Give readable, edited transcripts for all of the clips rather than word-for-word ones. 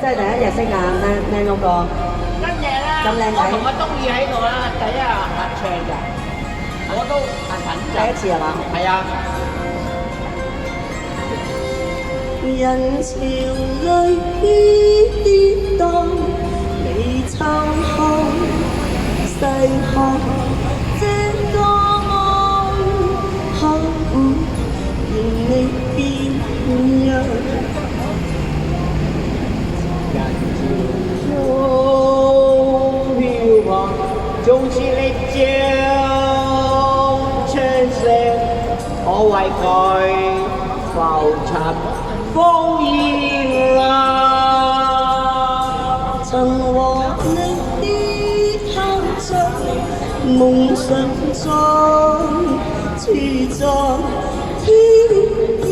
即係第一日識啊，靚嗰個，跟住咧，咁靚仔我同我中意喺度啦，第一日合唱嘅，我都係緊第一次係嘛？係啊。人潮裏跌宕，你抽空細看這個夢，刻骨仍未變樣。人潮中飄泊，縱是力將青色，可為佢浮沉風煙啦。曾和你的探着，夢想中住在天意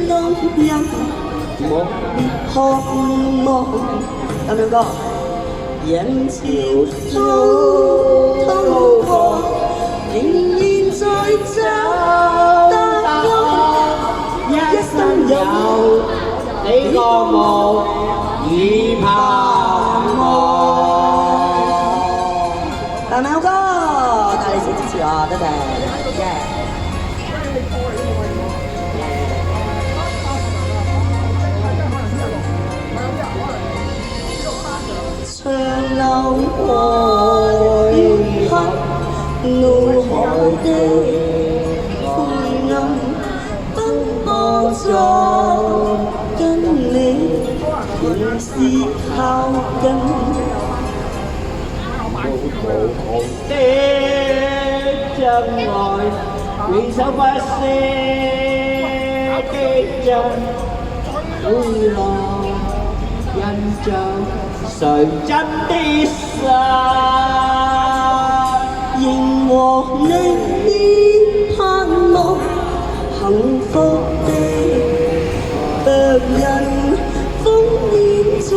浪人，莫別渴望。有冇歌？人潮滔過，仍然在找答案。一生有你個夢已盼望。大喵哥，大力士支持我，多謝，耶！長流愛恨，怒海的灰暗，奔波中跟你仍是靠近。的真愛，回首不息的人，會浪印象誰真的實？仍和你的盼望，幸福的白人，烽煙中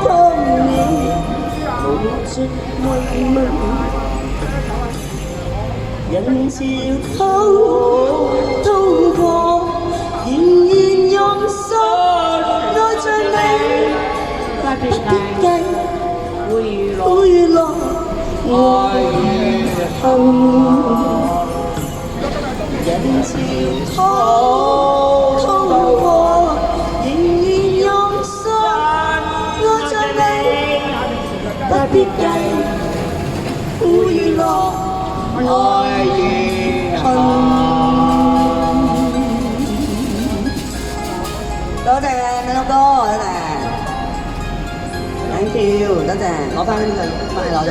當你無盡慰問。人潮滔過，仍然用心愛着你，不必計會落愛與恨。人潮滔過，仍然用心愛着你，不必計苦與樂。愛與恨。多謝靚佬哥，多謝 ，thank you，多謝，攞翻呢個翻嚟攞咗。